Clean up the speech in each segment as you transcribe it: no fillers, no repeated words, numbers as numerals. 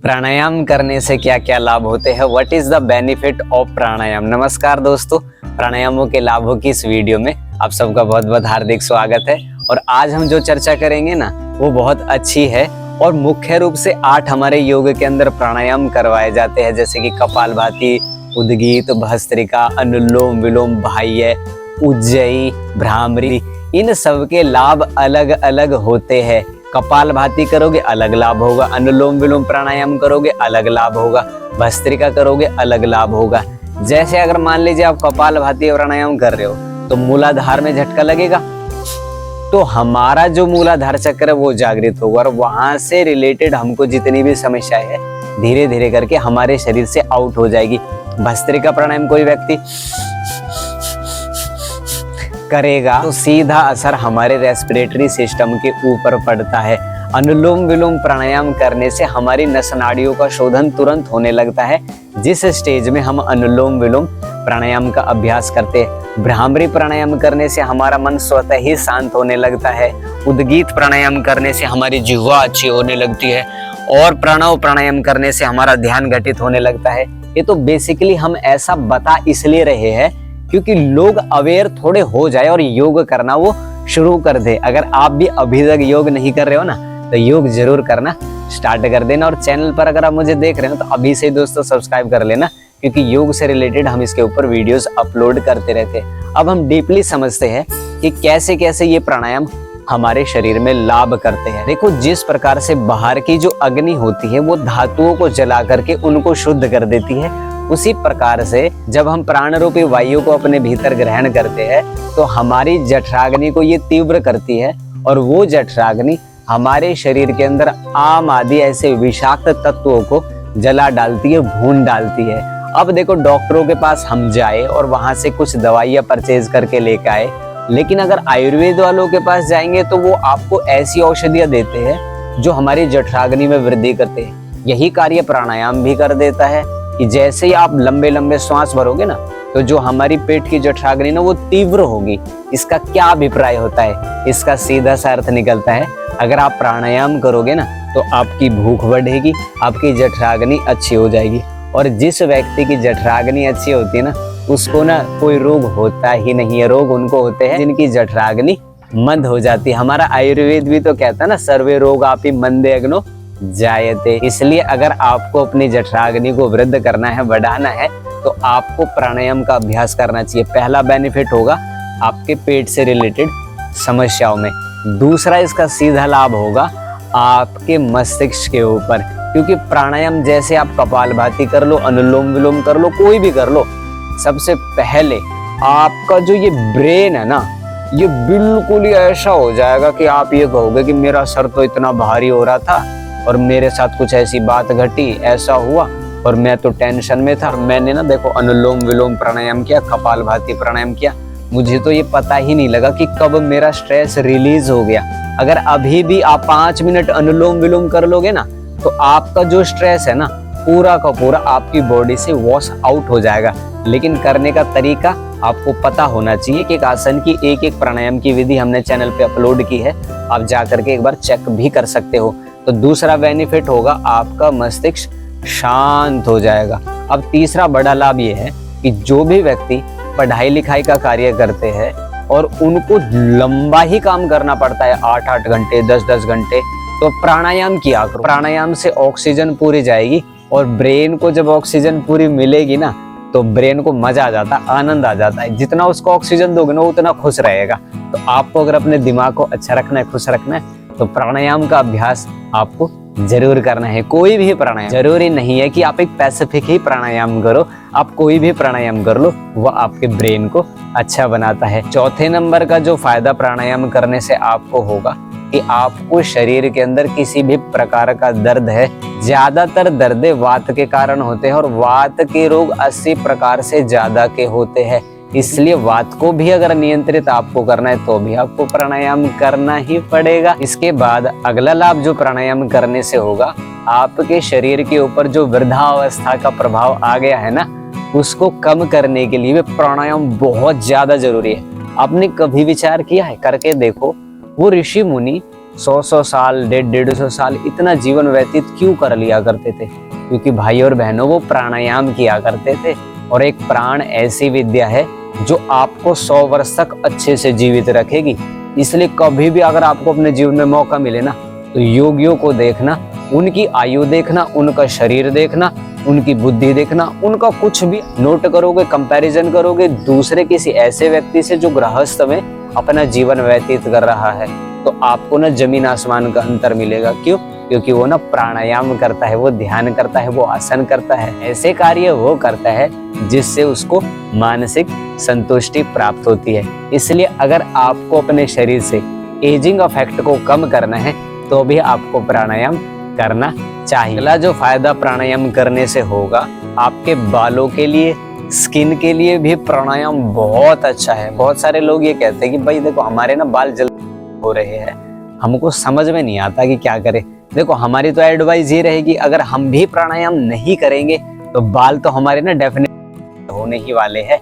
प्राणायाम करने से क्या क्या लाभ होते हैं, what is the benefit of pranayama. नमस्कार दोस्तों, प्राणायामों के लाभों की इस वीडियो में आप सबका बहुत बहुत हार्दिक स्वागत है। और आज हम जो चर्चा करेंगे ना वो बहुत अच्छी है और मुख्य रूप से 8 हमारे योग के अंदर प्राणायाम करवाए जाते हैं, जैसे कि कपालभाति, उद्गीत, भस्त्रिका, अनुलोम विलोम, बाह्य, उज्जयी, भ्रामरी। इन सब के लाभ अलग अलग होते हैं। कपालभाति करोगे अलग लाभ होगा, अनुलोम विलोम प्राणायाम करोगे अलग लाभ होगा, भस्त्रिका करोगे अलग लाभ होगा। जैसे अगर मान लीजिए आप कपालभाति प्राणायाम कर रहे हो तो मूलाधार में झटका लगेगा, तो हमारा जो मूलाधार चक्र है वो जागृत होगा और वहां से रिलेटेड हमको जितनी भी समस्याएं है धीरे धीरे करके हमारे शरीर से आउट हो जाएगी। भस्त्रिका प्राणायाम कोई व्यक्ति करेगा तो सीधा असर हमारे रेस्पिरेटरी सिस्टम के ऊपर पड़ता है। अनुलोम विलोम प्राणायाम करने से हमारी नस नाड़ियों का शोधन तुरंत होने लगता है, जिस स्टेज में हम अनुलोम विलोम प्राणायाम का अभ्यास करते हैं। भ्रामरी प्राणायाम करने से हमारा मन स्वतः ही शांत होने लगता है। उद्गीत प्राणायाम करने से हमारी जिह्वा अच्छी होने लगती है और प्रणव प्राणायाम करने से हमारा ध्यान घटित होने लगता है। ये तो बेसिकली हम ऐसा बता इसलिए रहे हैं क्योंकि लोग अवेयर थोड़े हो जाए और योग करना वो शुरू कर दे। अगर आप भी अभी तक योग नहीं कर रहे हो ना तो योग जरूर करना स्टार्ट कर देना। और चैनल पर अगर आप मुझे देख रहे हो तो अभी से दोस्तों सब्सक्राइब कर लेना, क्योंकि योग से रिलेटेड हम इसके ऊपर वीडियोस अपलोड करते रहते हैं। अब हम डीपली समझते हैं कि कैसे कैसे ये प्राणायाम हमारे शरीर में लाभ करते हैं। देखो, जिस प्रकार से बाहर की जो अग्नि होती है वो धातुओं को जला करके उनको शुद्ध कर देती है, उसी प्रकार से जब हम प्राण रूपी वायु को अपने भीतर ग्रहण करते हैं तो हमारी जठराग्नि को ये तीव्र करती है और वो जठराग्नि हमारे शरीर के अंदर आम आदि ऐसे विषाक्त तत्वों को जला डालती है, भून डालती है। अब देखो, डॉक्टरों के पास हम जाए और वहां से कुछ दवाइयां परचेज करके लेकर आए, लेकिन अगर आयुर्वेद वालों के पास जाएंगे तो वो आपको ऐसी औषधियां देते हैं जो हमारी जठराग्नि में वृद्धि करते हैं। यही कार्य प्राणायाम भी कर देता है कि जैसे ही आप लंबे लंबे श्वास भरोगे ना तो जो हमारी पेट की जठराग्नि ना वो तीव्र होगी। इसका क्या अभिप्राय होता है? इसका सीधा सा अर्थ निकलता है, अगर आप प्राणायाम करोगे ना तो आपकी भूख बढ़ेगी, आपकी जठराग्नि अच्छी हो जाएगी। और जिस व्यक्ति की जठराग्नि अच्छी होती है ना उसको ना कोई रोग होता ही नहीं है। रोग उनको होते हैं जिनकी जठराग्नि मंद हो जाती है। हमारा आयुर्वेद भी तो कहता है ना, सर्वे रोग आपी मंदे अग्नो जायते। इसलिए अगर आपको अपनी जठराग्नि को वृद्ध करना है, बढ़ाना है, तो आपको प्राणायाम का अभ्यास करना चाहिए। पहला बेनिफिट होगा आपके पेट से रिलेटेड समस्याओं में। दूसरा इसका सीधा लाभ होगा आपके मस्तिष्क के ऊपर, क्योंकि प्राणायाम जैसे आप कपालभाति कर लो, अनुलोम विलोम कर लो, कोई भी कर लो, सबसे पहले आपका जो ये ब्रेन है ना ये बिल्कुल ही ऐसा हो जाएगा कि आप ये कहोगे कि मेरा सर तो इतना भारी हो रहा था और मेरे साथ कुछ ऐसी बात घटी, ऐसा हुआ और मैं तो टेंशन में था। मैंने ना देखो अनुलोम विलोम प्राणायाम किया, कपालभाति प्राणायाम किया, मुझे तो ये पता ही नहीं लगा कि कब मेरा स्ट्रेस रिलीज हो गया। अगर अभी भी आप 5 मिनट अनुलोम विलोम कर लोगे ना तो आपका जो स्ट्रेस है ना पूरा का पूरा आपकी बॉडी से वॉश आउट हो जाएगा। लेकिन करने का तरीका आपको पता होना चाहिए कि एक आसन की एक एक प्राणायाम की विधि हमने चैनल पे अपलोड की है, आप जा करके एक बार चेक भी कर सकते हो। तो दूसरा बेनिफिट होगा आपका मस्तिष्क शांत हो जाएगा। अब तीसरा बड़ा लाभ ये है कि जो भी व्यक्ति पढ़ाई लिखाई का कार्य करते हैं और उनको लंबा ही काम करना पड़ता है, 8-8 घंटे, 10-10 घंटे, तो प्राणायाम किया करो। प्राणायाम से ऑक्सीजन पूरी जाएगी और ब्रेन को जब ऑक्सीजन पूरी मिलेगी ना तो ब्रेन को मजा आ जाता है, आनंद आ जाता है। जितना उसको ऑक्सीजन दोगे ना उतना खुश रहेगा। तो आपको अगर अपने दिमाग को अच्छा रखना है, खुश रखना है, तो प्राणायाम का अभ्यास आपको जरूर करना है। कोई भी प्राणायाम, जरूरी नहीं है कि आप एक स्पेसिफिक ही प्राणायाम करो, आप कोई भी प्राणायाम कर लो, वह आपके ब्रेन को अच्छा बनाता है। चौथे नंबर का जो फायदा प्राणायाम करने से आपको होगा कि आपको शरीर के अंदर किसी भी प्रकार का दर्द है, ज्यादातर दर्द वात के कारण होते हैं और वात के रोग 80 प्रकार से ज्यादा के होते हैं। इसलिए वात को भी अगर नियंत्रित आपको करना है तो भी आपको प्राणायाम करना ही पड़ेगा। इसके बाद अगला लाभ जो प्राणायाम करने से होगा, आपके शरीर के ऊपर जो वृद्धावस्था का प्रभाव आ गया है ना उसको कम करने के लिए प्राणायाम बहुत ज्यादा जरूरी है। आपने कभी विचार किया है? करके देखो, वो ऋषि मुनि 100 साल 150 साल इतना जीवन व्यतीत क्यों कर लिया करते थे? क्योंकि भाई और बहनों वो प्राणायाम किया करते थे। और एक प्राण ऐसी विद्या है जो आपको 100 वर्ष तक अच्छे से जीवित रखेगी। इसलिए कभी भी अगर आपको अपने जीवन में मौका मिले ना, तो योगियों को देखना, उनकी आयु देखना, उनका शरीर देखना, उनकी बुद्धि देखना, उनका कुछ भी नोट करोगे, कंपैरिजन करोगे दूसरे किसी ऐसे व्यक्ति से जो गृहस्थ में अपना जीवन व्यतीत कर रहा है, तो आपको ना जमीन आसमान का अंतर मिलेगा। क्यों? क्योंकि वो ना प्राणायाम करता है, वो ध्यान करता है, वो आसन करता है, ऐसे कार्य वो करता है जिससे उसको मानसिक संतुष्टि प्राप्त होती है। इसलिए अगर आपको अपने शरीर से एजिंग इफेक्ट को कम करना है तो भी आपको प्राणायाम करना चाहिए। अगला जो फायदा प्राणायाम करने से होगा, आपके बालों के लिए, स्किन के लिए भी प्राणायाम बहुत अच्छा है। बहुत सारे लोग ये कहते हैं कि भाई देखो हमारे ना बाल जल्दी हो रहे हैं, हमको समझ में नहीं आता कि क्या करें। देखो हमारी तो एडवाइस ये रहेगी, अगर हम भी प्राणायाम नहीं करेंगे तो बाल तो हमारे ना डेफिनेट होने ही वाले हैं।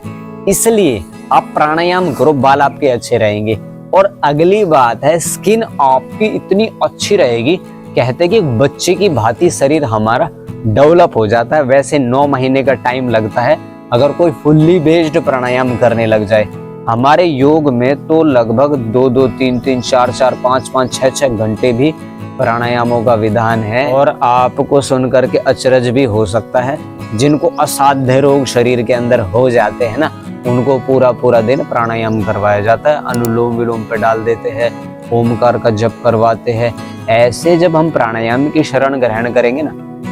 इसलिए आप प्राणायाम करो, बाल आपके अच्छे रहेंगे। और अगली बात है, स्किन आपकी इतनी अच्छी रहेगी, कहते कि बच्चे की भांति शरीर हमारा डेवलप हो जाता है। वैसे 9 महीने का टाइम लगता है अगर कोई फुल्ली बेस्ड प्राणायाम करने लग जाए। हमारे योग में तो लगभग 2-2, 3-3, 4-4, 5-5, 6-6 घंटे भी प्राणायामों का विधान है। और आपको सुनकर के अचरज भी हो सकता है, जिनको असाध्य रोग शरीर के अंदर हो जाते हैं ना, उनको पूरा दिन प्राणायाम करवाया जाता है। अनुलोम विलोम पे डाल देते हैं, ओमकार का जप करवाते हैं। ऐसे जब हम प्राणायाम की शरण ग्रहण करेंगे ना,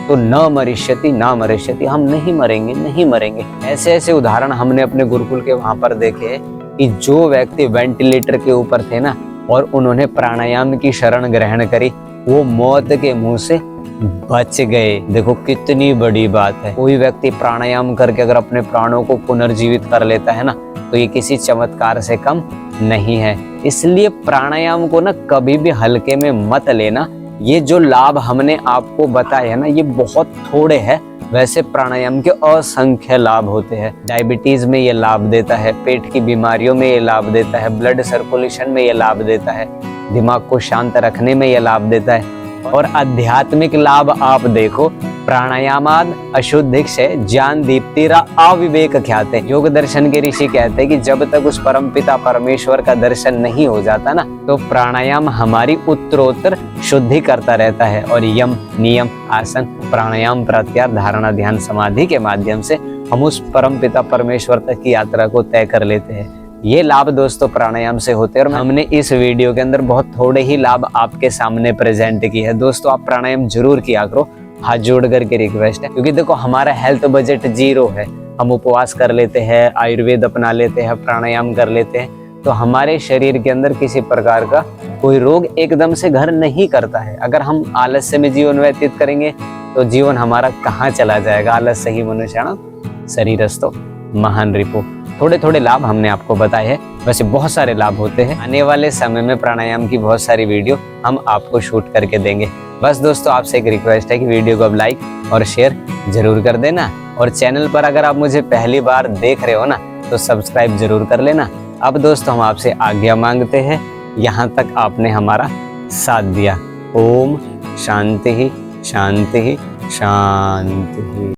तो न मरिष्यति, हम नहीं मरेंगे। ऐसे ऐसे उदाहरण हमने अपने गुरुकुल के वहां पर देखे कि जो व्यक्ति वेंटिलेटर के ऊपर थे ना, और उन्होंने प्राणायाम की शरण ग्रहण करी, वो मौत के मुंह से बच गए। देखो कितनी बड़ी बात है। कोई व्यक्ति प्राणायाम करके अगर अपने प्राणों को पुनर्जीवित कर लेता है ना, तो ये किसी चमत्कार से कम नहीं है। इसलिए प्राणायाम को ना कभी भी हल्के में मत लेना। ये जो लाभ हमने आपको बताए हैं ना, ये बहुत थोड़े हैं। वैसे प्राणायाम के असंख्य लाभ होते हैं। डायबिटीज में ये लाभ देता है, पेट की बीमारियों में ये लाभ देता है, ब्लड सर्कुलेशन में ये लाभ देता है, दिमाग को शांत रखने में ये लाभ देता है। और आध्यात्मिक लाभ आप देखो, प्राणायामाद अशुद्धिक्षय ज्ञान दीप्तिरा अविवेक ख्याते। योग दर्शन के ऋषि कहते हैं कि जब तक उस परमपिता परमेश्वर का दर्शन नहीं हो जाता ना, तो प्राणायाम हमारी उत्तरोत्तर शुद्धि करता रहता है। और यम, नियम, आसन, प्राणायाम, प्रत्याहार, धारणा, ध्यान, समाधि के माध्यम से हम उस परमपिता परमेश्वर तक की यात्रा को तय कर लेते हैं। ये लाभ दोस्तों प्राणायाम से होते हैं, और हमने इस वीडियो के अंदर बहुत थोड़े ही लाभ आपके सामने प्रेजेंट किए हैं। दोस्तों आप प्राणायाम जरूर किया करो, हाथ जोड़ करके रिक्वेस्ट है। क्योंकि देखो हमारा हेल्थ बजट 0 है, हम उपवास कर लेते हैं, आयुर्वेद अपना लेते हैं, प्राणायाम कर लेते हैं, तो हमारे शरीर के अंदर किसी प्रकार का कोई रोग एकदम से घर नहीं करता है। अगर हम आलस्य में जीवन व्यतीत करेंगे तो जीवन हमारा कहाँ चला जाएगा। आलस्य ही मनुष्याणां शरीरस्थो महान रिपो। थोड़े थोड़े लाभ हमने आपको बताए हैं, वैसे बहुत सारे लाभ होते हैं। आने वाले समय में प्राणायाम की बहुत सारी वीडियो हम आपको शूट करके देंगे। बस दोस्तों आपसे एक रिक्वेस्ट है कि वीडियो को अब लाइक और शेयर जरूर कर देना। और चैनल पर अगर आप मुझे पहली बार देख रहे हो ना, तो सब्सक्राइब जरूर कर लेना। अब दोस्तों हम आपसे आज्ञा मांगते हैं, यहाँ तक आपने हमारा साथ दिया। ओम शांति शांति शांति।